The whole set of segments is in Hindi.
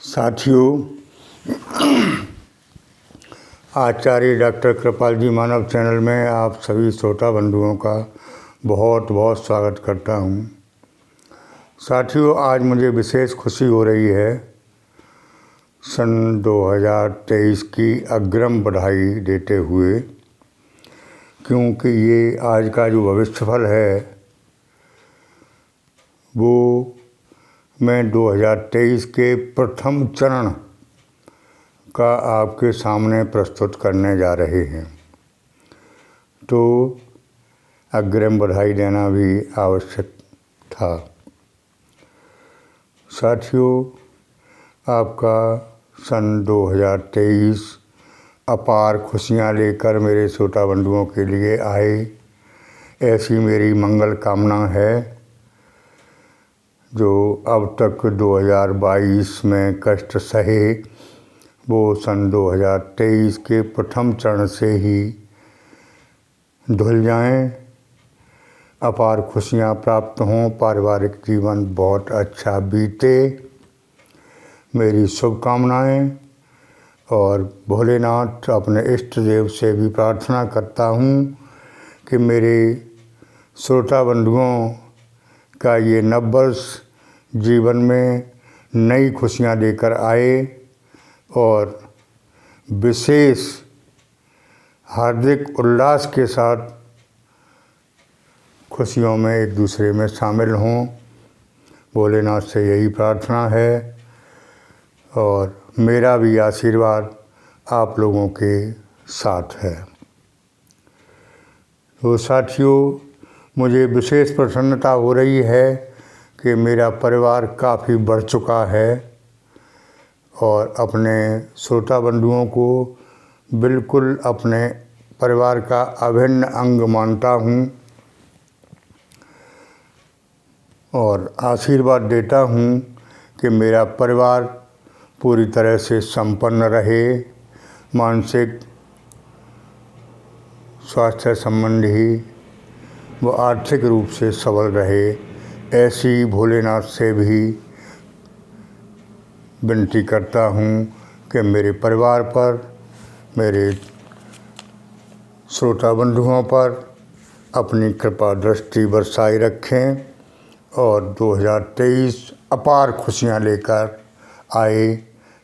साथियों, आचार्य डॉक्टर कृपाल जी मानव चैनल में आप सभी श्रोता बंधुओं का बहुत बहुत स्वागत करता हूं। साथियों, आज मुझे विशेष खुशी हो रही है सन 2023 की अग्रिम बधाई देते हुए, क्योंकि ये आज का जो भविष्यफल है वो मैं 2023 के प्रथम चरण का आपके सामने प्रस्तुत करने जा रहे हैं, तो अग्रिम बधाई देना भी आवश्यक था। साथियों, आपका सन 2023 अपार खुशियां लेकर मेरे श्रोता बंधुओं के लिए आए, ऐसी मेरी मंगल कामना है। जो अब तक 2022 में कष्ट सहे वो सन 2023 के प्रथम चरण से ही धुल जाएं, अपार खुशियां प्राप्त हों, पारिवारिक जीवन बहुत अच्छा बीते, मेरी शुभकामनाएं। और भोलेनाथ अपने इष्ट देव से भी प्रार्थना करता हूं कि मेरे श्रोता बंधुओं का ये नववर्ष जीवन में नई खुशियां लेकर आए और विशेष हार्दिक उल्लास के साथ खुशियों में एक दूसरे में शामिल हों। भोलेनाथ से यही प्रार्थना है और मेरा भी आशीर्वाद आप लोगों के साथ है। तो साथियों, मुझे विशेष प्रसन्नता हो रही है कि मेरा परिवार काफ़ी बढ़ चुका है और अपने श्रोता बंधुओं को बिल्कुल अपने परिवार का अभिन्न अंग मानता हूँ और आशीर्वाद देता हूँ कि मेरा परिवार पूरी तरह से संपन्न रहे, मानसिक स्वास्थ्य संबंधी व आर्थिक रूप से सबल रहे। ऐसी भोलेनाथ से भी विनती करता हूँ कि मेरे परिवार पर, मेरे श्रोता बंधुओं पर अपनी कृपा दृष्टि बरसाए रखें और 2023 अपार खुशियाँ लेकर आए,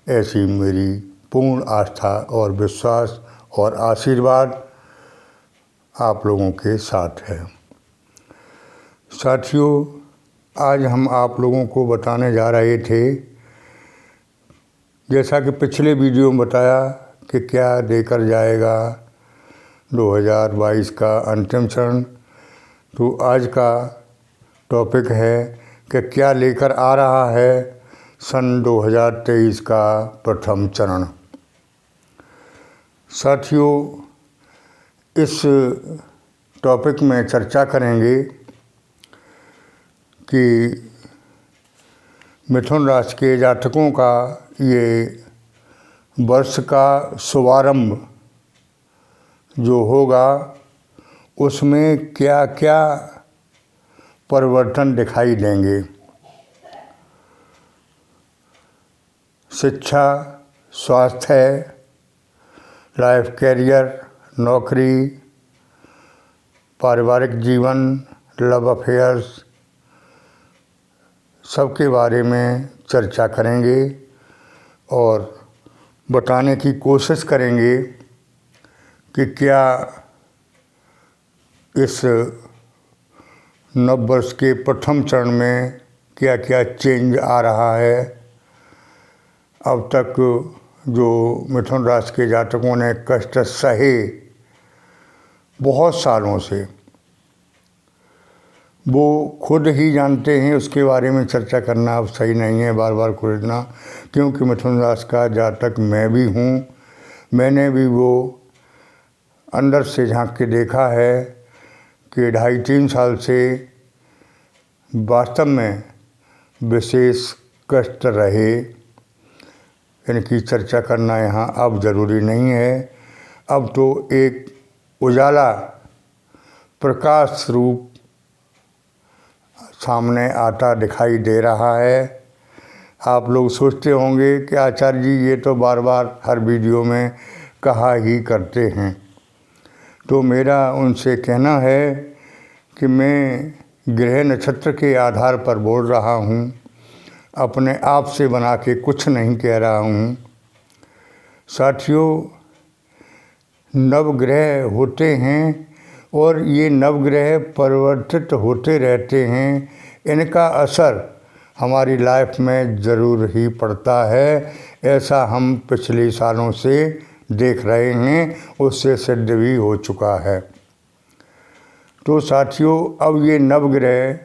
ऐसी मेरी पूर्ण आस्था और विश्वास और आशीर्वाद आप लोगों के साथ है। साथियों, आज हम आप लोगों को बताने जा रहे थे, जैसा कि पिछले वीडियो में बताया कि क्या देकर जाएगा 2022 का अंतिम चरण, तो आज का टॉपिक है कि क्या लेकर आ रहा है सन 2023 का प्रथम चरण। साथियों, इस टॉपिक में चर्चा करेंगे कि मिथुन राशि के जातकों का ये वर्ष का शुभारंभ जो होगा उसमें क्या क्या परिवर्तन दिखाई देंगे। शिक्षा, स्वास्थ्य, लाइफ, कैरियर, नौकरी, पारिवारिक जीवन, लव अफेयर्स, सबके बारे में चर्चा करेंगे और बताने की कोशिश करेंगे कि क्या इस नववर्ष के प्रथम चरण में क्या क्या चेंज आ रहा है। अब तक जो मिथुन राशि के जातकों ने कष्ट सहे बहुत सालों से, वो खुद ही जानते हैं, उसके बारे में चर्चा करना अब सही नहीं है, बार बार खोजना, क्योंकि मिथुन राशि का जातक मैं भी हूँ। मैंने भी वो अंदर से झांक के देखा है कि 2.5-3 साल से वास्तव में विशेष कष्ट रहे। इनकी चर्चा करना यहाँ अब ज़रूरी नहीं है। अब तो एक उजाला प्रकाश रूप सामने आता दिखाई दे रहा है। आप लोग सोचते होंगे कि आचार्य जी ये तो बार बार हर वीडियो में कहा ही करते हैं। तो मेरा उनसे कहना है कि मैं ग्रह नक्षत्र के आधार पर बोल रहा हूँ, अपने आप से बना के कुछ नहीं कह रहा हूँ। साथियों, नवग्रह होते हैं और ये नवग्रह परिवर्तित होते रहते हैं। इनका असर हमारी लाइफ में ज़रूर ही पड़ता है, ऐसा हम पिछले सालों से देख रहे हैं, उससे सिद्ध भी हो चुका है। तो साथियों, अब ये नवग्रह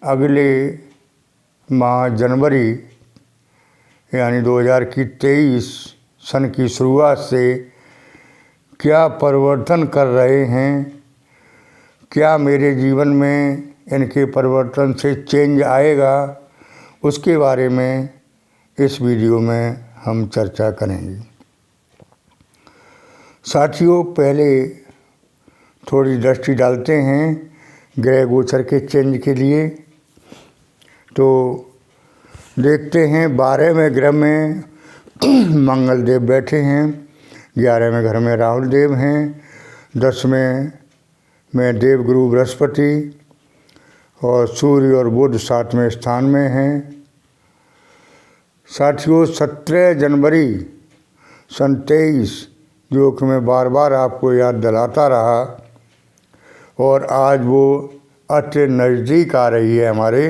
अगले माह जनवरी यानी 2023 सन की शुरुआत से क्या परिवर्तन कर रहे हैं, क्या मेरे जीवन में इनके परिवर्तन से चेंज आएगा, उसके बारे में इस वीडियो में हम चर्चा करेंगे। साथियों, पहले थोड़ी दृष्टि डालते हैं ग्रह गोचर के चेंज के लिए। तो देखते हैं 12वें ग्रह में मंगल देव बैठे हैं, 11वें घर में राहुल देव हैं, 10वें में देवगुरु बृहस्पति और सूर्य और बुध 7वें स्थान में हैं। साथियों, 17 जनवरी सन 23, जो कि मैं बार बार आपको याद दिलाता रहा, और आज वो अति नज़दीक आ रही है हमारे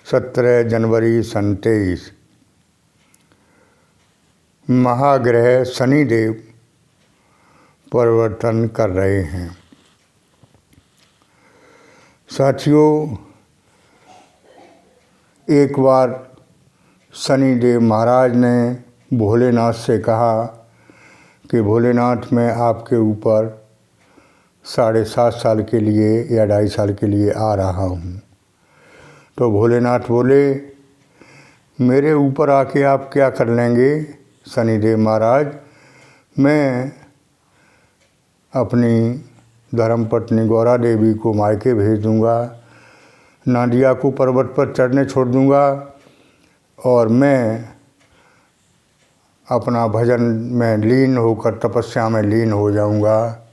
17 जनवरी सन 23। महाग्रह शनिदेव परिवर्तन कर रहे हैं। साथियों, एक बार शनिदेव महाराज ने भोलेनाथ से कहा कि भोलेनाथ, मैं आपके ऊपर 7.5 साल के लिए या 2.5 साल के लिए आ रहा हूँ। तो भोलेनाथ बोले, मेरे ऊपर आके आप क्या कर लेंगे शनिदेव महाराज? मैं अपनी धर्मपत्नी गौरा देवी को मायके भेज दूँगा, नादिया को पर्वत पर चढ़ने छोड़ दूँगा और मैं अपना भजन में लीन होकर तपस्या में लीन हो जाऊँगा,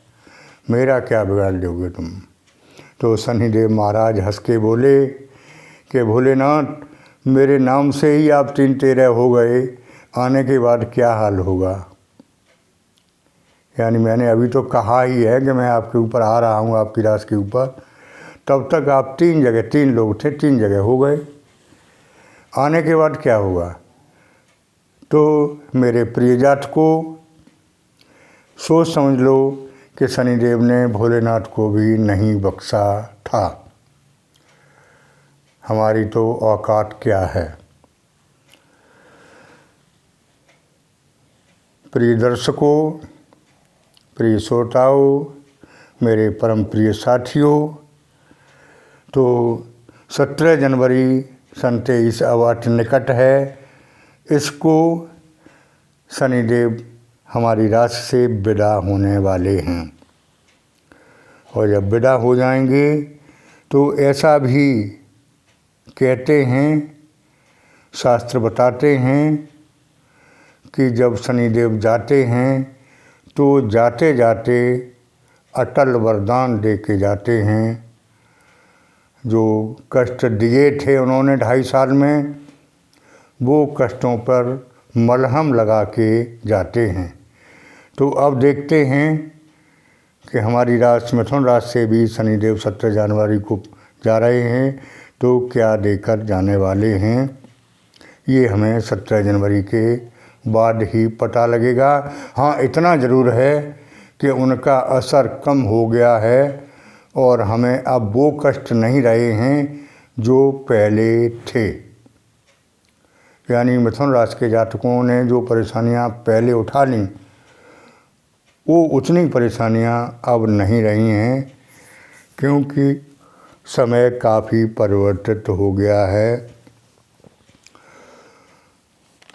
मेरा क्या बिगाड़ दोगे तुम? तो शनिदेव महाराज हंस के बोले कि भोलेनाथ, मेरे नाम से ही आप 3 तेरह हो गए, आने के बाद क्या हाल होगा? यानी मैंने अभी तो कहा ही है कि मैं आपके ऊपर आ रहा हूँ, आपकी राशि के ऊपर, तब तक आप 3 जगह 3 लोग थे, 3 जगह हो गए, आने के बाद क्या होगा? तो मेरे प्रिय जात को सोच समझ लो कि शनिदेव ने भोलेनाथ को भी नहीं बख्शा था। हमारी तो औकात क्या है। प्रिय दर्शकों, प्रिय श्रोताओं, मेरे परम प्रिय साथियों, तो 17 जनवरी सन 23 अब अति निकट है। इसको शनिदेव हमारी राशि से विदा होने वाले हैं, और जब विदा हो जाएंगे तो ऐसा भी कहते हैं, शास्त्र बताते हैं कि जब शनिदेव जाते हैं तो जाते जाते अटल वरदान दे के जाते हैं। जो कष्ट दिए थे उन्होंने 2.5 साल में, वो कष्टों पर मलहम लगा के जाते हैं। तो अब देखते हैं कि हमारी राशि मिथुन राशि से भी शनिदेव 17 जनवरी को जा रहे हैं, तो क्या देकर जाने वाले हैं, ये हमें 17 जनवरी के बाद ही पता लगेगा। हाँ, इतना ज़रूर है कि उनका असर कम हो गया है और हमें अब वो कष्ट नहीं रहे हैं जो पहले थे। यानी मिथुन राशि के जातकों ने जो परेशानियां पहले उठा लीं, वो उतनी परेशानियां अब नहीं रही हैं, क्योंकि समय काफ़ी परिवर्तित हो गया है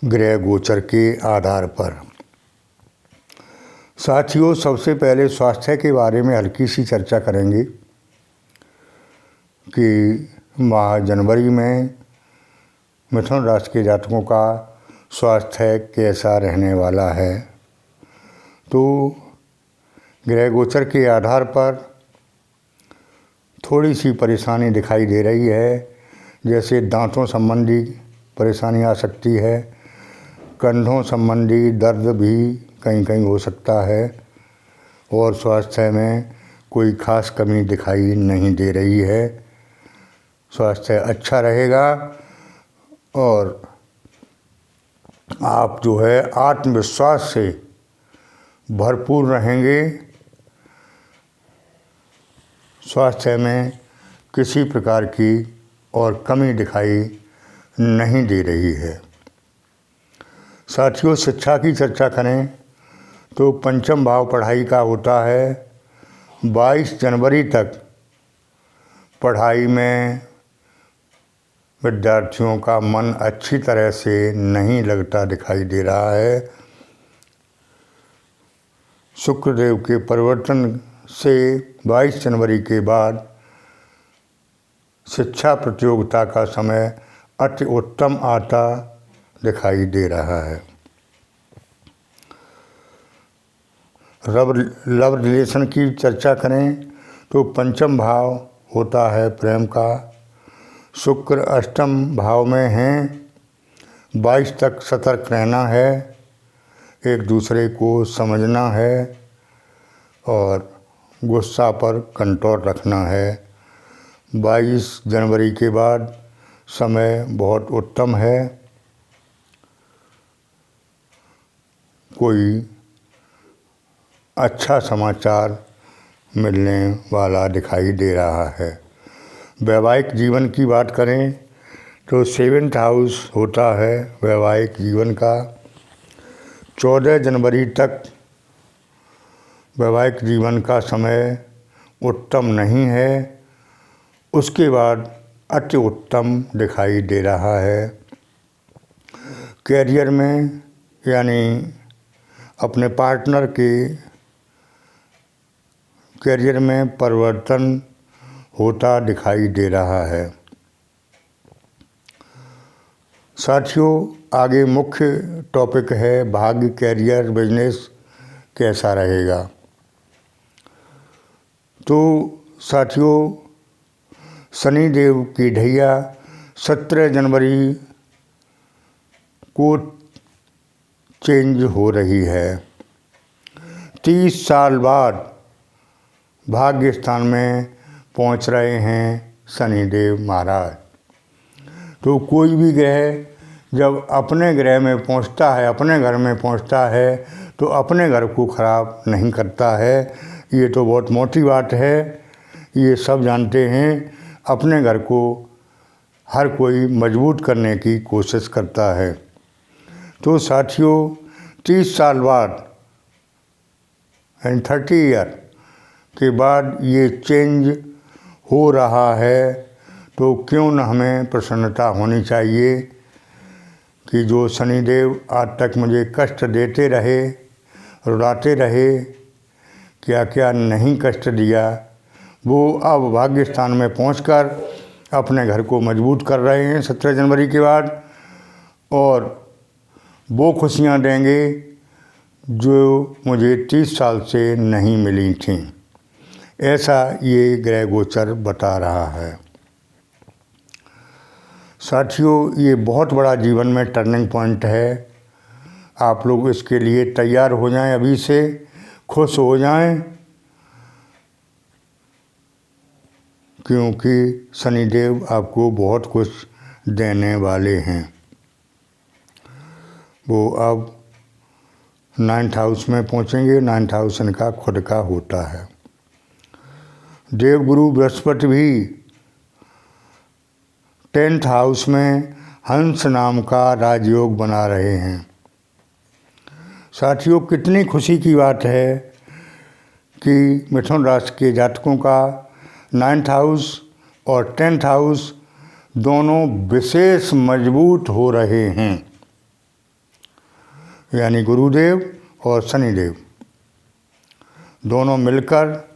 ग्रह गोचर के आधार पर। साथियों, सबसे पहले स्वास्थ्य के बारे में हल्की सी चर्चा करेंगे कि माह जनवरी में मिथुन राशि के जातकों का स्वास्थ्य कैसा रहने वाला है। तो ग्रह गोचर के आधार पर थोड़ी सी परेशानी दिखाई दे रही है, जैसे दांतों संबंधी परेशानी आ सकती है, कंधों संबंधी दर्द भी कहीं कहीं हो सकता है, और स्वास्थ्य में कोई खास कमी दिखाई नहीं दे रही है। स्वास्थ्य अच्छा रहेगा और आप जो है आत्मविश्वास से भरपूर रहेंगे। स्वास्थ्य में किसी प्रकार की और कमी दिखाई नहीं दे रही है। साथियों, शिक्षा की चर्चा करें तो पंचम भाव पढ़ाई का होता है। 22 जनवरी तक पढ़ाई में विद्यार्थियों का मन अच्छी तरह से नहीं लगता दिखाई दे रहा है। शुक्रदेव के परिवर्तन से 22 जनवरी के बाद शिक्षा प्रतियोगिता का समय अति उत्तम आता दिखाई दे रहा है। लव रिलेशन की चर्चा करें तो पंचम भाव होता है प्रेम का। शुक्र अष्टम भाव में हैं। 22 तक सतर्क रहना है, एक दूसरे को समझना है और गुस्सा पर कंट्रोल रखना है। 22 जनवरी के बाद समय बहुत उत्तम है। कोई अच्छा समाचार मिलने वाला दिखाई दे रहा है। वैवाहिक जीवन की बात करें तो 7th हाउस होता है वैवाहिक जीवन का। 14 जनवरी तक वैवाहिक जीवन का समय उत्तम नहीं है, उसके बाद अति उत्तम दिखाई दे रहा है। कैरियर में यानी अपने पार्टनर के कैरियर में परिवर्तन होता दिखाई दे रहा है। साथियों, आगे मुख्य टॉपिक है भाग्य, कैरियर, बिजनेस कैसा रहेगा। तो साथियों, शनिदेव की ढैया 17 जनवरी को चेंज हो रही है। 30 साल बाद भाग्य स्थान में पहुंच रहे हैं शनिदेव महाराज। तो कोई भी ग्रह जब अपने ग्रह में पहुंचता है, अपने घर में पहुंचता है, तो अपने घर को ख़राब नहीं करता है। ये तो बहुत मोटी बात है, ये सब जानते हैं। अपने घर को हर कोई मजबूत करने की कोशिश करता है। तो साथियों, 30 साल बाद यानी 30 ईयर के बाद ये चेंज हो रहा है, तो क्यों न हमें प्रसन्नता होनी चाहिए कि जो शनिदेव आज तक मुझे कष्ट देते रहे, रुलाते रहे, क्या क्या नहीं कष्ट दिया, वो अब भाग्य स्थान में पहुंचकर अपने घर को मजबूत कर रहे हैं 17 जनवरी के बाद, और वो खुशियां देंगे जो मुझे 30 साल से नहीं मिली थीं। ऐसा ये ग्रह गोचर बता रहा है। साथियों, ये बहुत बड़ा जीवन में टर्निंग पॉइंट है। आप लोग इसके लिए तैयार हो जाएं, अभी से खुश हो जाएं, क्योंकि शनिदेव आपको बहुत कुछ देने वाले हैं। वो अब 9th हाउस में पहुंचेंगे। 9th हाउस इनका खुद का होता है। देवगुरु बृहस्पति भी 10th हाउस में हंस नाम का राजयोग बना रहे हैं। साथियों, कितनी खुशी की बात है कि मिथुन राशि के जातकों का 9th हाउस और 10th हाउस दोनों विशेष मजबूत हो रहे हैं, यानी गुरुदेव और शनिदेव दोनों मिलकर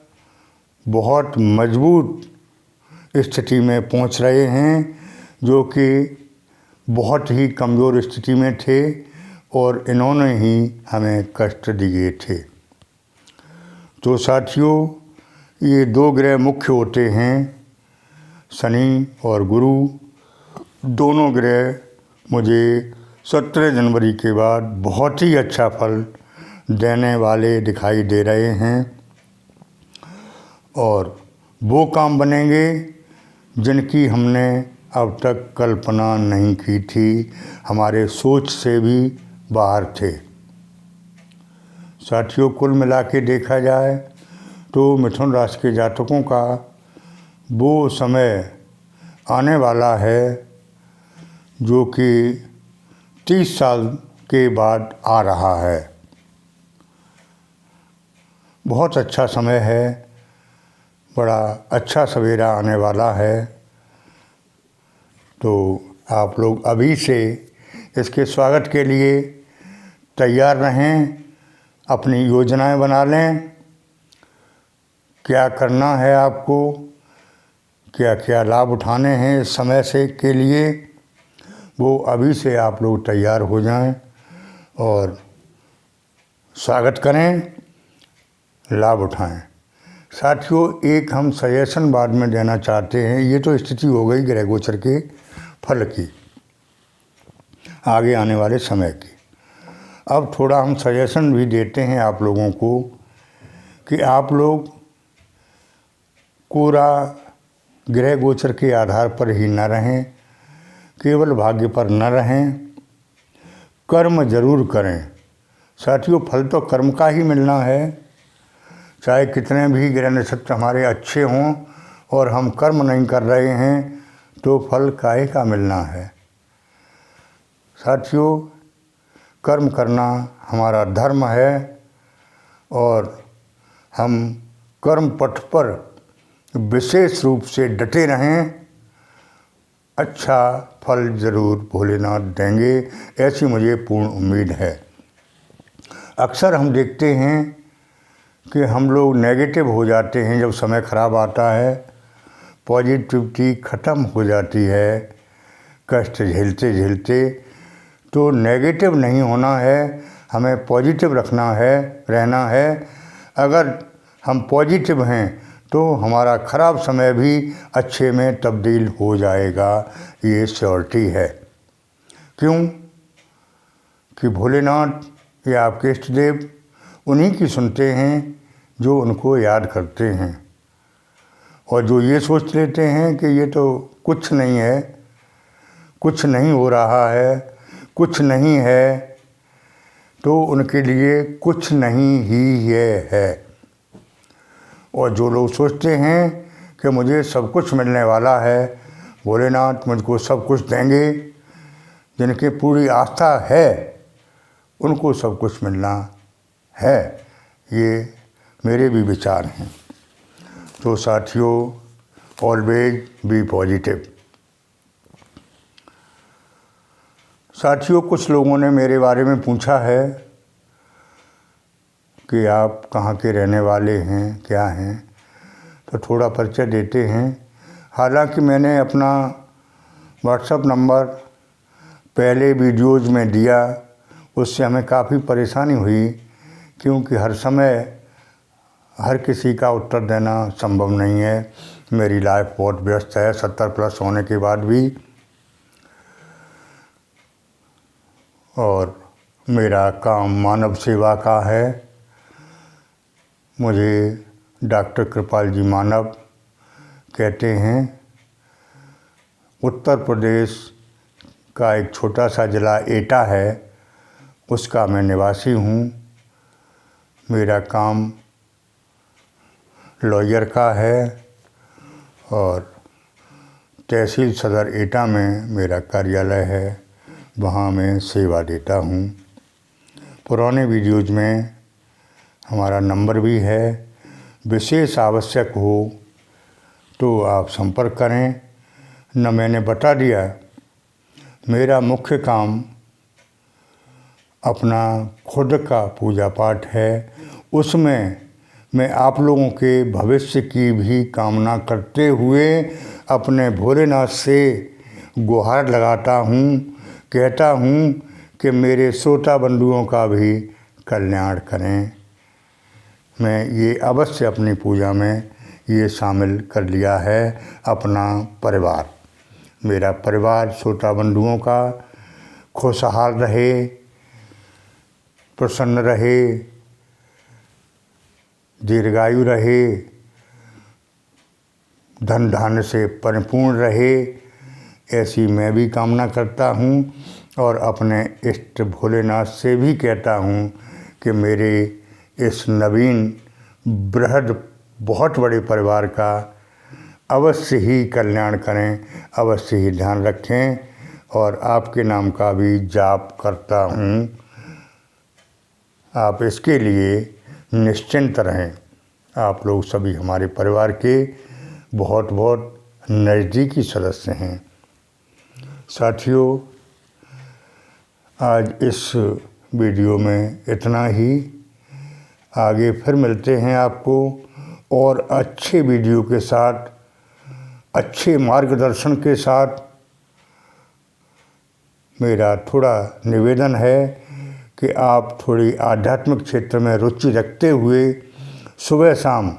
बहुत मजबूत स्थिति में पहुंच रहे हैं, जो कि बहुत ही कमज़ोर स्थिति में थे और इन्होंने ही हमें कष्ट दिए थे। तो साथियों, ये 2 ग्रह मुख्य होते हैं, शनि और गुरु। दोनों ग्रह मुझे 17 जनवरी के बाद बहुत ही अच्छा फल देने वाले दिखाई दे रहे हैं और वो काम बनेंगे जिनकी हमने अब तक कल्पना नहीं की थी, हमारे सोच से भी बाहर थे। साथियों, कुल मिला के देखा जाए तो मिथुन राशि के जातकों का वो समय आने वाला है जो कि 30 साल के बाद आ रहा है। बहुत अच्छा समय है, बड़ा अच्छा सवेरा आने वाला है। तो आप लोग अभी से इसके स्वागत के लिए तैयार रहें, अपनी योजनाएं बना लें, क्या करना है आपको, क्या क्या लाभ उठाने हैं इस समय से के लिए, वो अभी से आप लोग तैयार हो जाएं और स्वागत करें, लाभ उठाएं। साथियों, एक हम सजेशन बाद में देना चाहते हैं। ये तो स्थिति हो गई ग्रह गोचर के फल की, आगे आने वाले समय की। अब थोड़ा हम सजेशन भी देते हैं आप लोगों को कि आप लोग पूरा ग्रह गोचर के आधार पर ही न रहें, केवल भाग्य पर न रहें, कर्म जरूर करें। साथियों, फल तो कर्म का ही मिलना है। चाहे कितने भी ग्रह नक्षत्र हमारे अच्छे हों और हम कर्म नहीं कर रहे हैं तो फल काहे का मिलना है। साथियों, कर्म करना हमारा धर्म है और हम कर्म पथ पर विशेष रूप से डटे रहें, अच्छा फल जरूर भोलेनाथ देंगे, ऐसी मुझे पूर्ण उम्मीद है। अक्सर हम देखते हैं कि हम लोग नेगेटिव हो जाते हैं जब समय ख़राब आता है, पॉजिटिविटी ख़त्म हो जाती है कष्ट झेलते झेलते। तो नेगेटिव नहीं होना है, हमें पॉजिटिव रहना है। अगर हम पॉजिटिव हैं तो हमारा ख़राब समय भी अच्छे में तब्दील हो जाएगा, ये श्योरिटी है। क्यों कि भोलेनाथ या आपके इष्ट देव उन्हीं की सुनते हैं जो उनको याद करते हैं, और जो ये सोच लेते हैं कि ये तो कुछ नहीं है, कुछ नहीं हो रहा है, कुछ नहीं है, तो उनके लिए कुछ नहीं ही ये है। और जो लोग सोचते हैं कि मुझे सब कुछ मिलने वाला है, भोलेनाथ मुझको सब कुछ देंगे, जिनकी पूरी आस्था है उनको सब कुछ मिलना है, ये मेरे भी विचार हैं। तो साथियों, ऑलवेज बी पॉजिटिव। साथियों, कुछ लोगों ने मेरे बारे में पूछा है कि आप कहाँ के रहने वाले हैं, क्या हैं, तो थोड़ा परिचय देते हैं। हालांकि मैंने अपना व्हाट्सएप नंबर पहले वीडियोज़ में दिया, उससे हमें काफ़ी परेशानी हुई, क्योंकि हर समय हर किसी का उत्तर देना संभव नहीं है। मेरी लाइफ बहुत व्यस्त है 70+ होने के बाद भी, और मेरा काम मानव सेवा का है। मुझे डॉक्टर कृपाल जी मानव कहते हैं। उत्तर प्रदेश का एक छोटा सा ज़िला एटा है, उसका मैं निवासी हूँ। मेरा काम लॉयर का है और तहसील सदर एटा में मेरा कार्यालय है, वहाँ मैं सेवा देता हूँ। पुराने वीडियोज़ में हमारा नंबर भी है, विशेष आवश्यक हो तो आप संपर्क करें। न मैंने बता दिया, मेरा मुख्य काम अपना खुद का पूजा पाठ है, उसमें मैं आप लोगों के भविष्य की भी कामना करते हुए अपने भोलेनाथ से गुहार लगाता हूँ, कहता हूँ कि मेरे श्रोता बंधुओं का भी कल्याण करें। मैं ये अवश्य अपनी पूजा में ये शामिल कर लिया है अपना परिवार। मेरा परिवार श्रोता बंधुओं का खुशहाल रहे, प्रसन्न रहे, दीर्घायु रहे, धन धान्य से परिपूर्ण रहे, ऐसी मैं भी कामना करता हूँ। और अपने इष्ट भोलेनाथ से भी कहता हूँ कि मेरे इस नवीन बृहद बहुत बड़े परिवार का अवश्य ही कल्याण करें, अवश्य ही ध्यान रखें। और आपके नाम का भी जाप करता हूँ। आप इसके लिए निश्चिंत रहें। आप लोग सभी हमारे परिवार के बहुत बहुत नज़दीकी सदस्य हैं। साथियों, आज इस वीडियो में इतना ही। आगे फिर मिलते हैं आपको और अच्छे वीडियो के साथ, अच्छे मार्गदर्शन के साथ। मेरा थोड़ा निवेदन है कि आप थोड़ी आध्यात्मिक क्षेत्र में रुचि रखते हुए सुबह शाम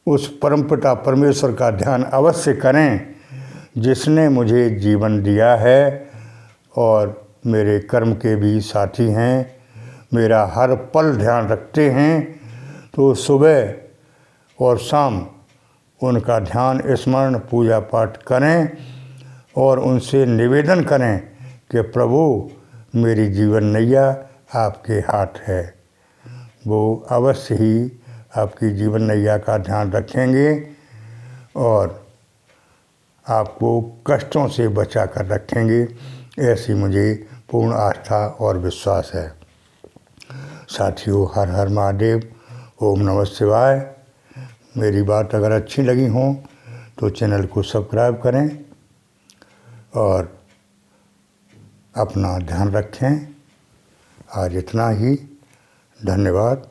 उस परमपिता परमेश्वर का ध्यान अवश्य करें, जिसने मुझे जीवन दिया है और मेरे कर्म के भी साथी हैं, मेरा हर पल ध्यान रखते हैं। तो सुबह और शाम उनका ध्यान, स्मरण, पूजा पाठ करें और उनसे निवेदन करें कि प्रभु, मेरी जीवन नैया आपके हाथ है। वो अवश्य ही आपकी जीवन नैया का ध्यान रखेंगे और आपको कष्टों से बचा कर रखेंगे, ऐसी मुझे पूर्ण आस्था और विश्वास है। साथियों, हर हर महादेव, ओम नमः शिवाय। मेरी बात अगर अच्छी लगी हो तो चैनल को सब्सक्राइब करें और अपना ध्यान रखें। आज इतना ही। धन्यवाद।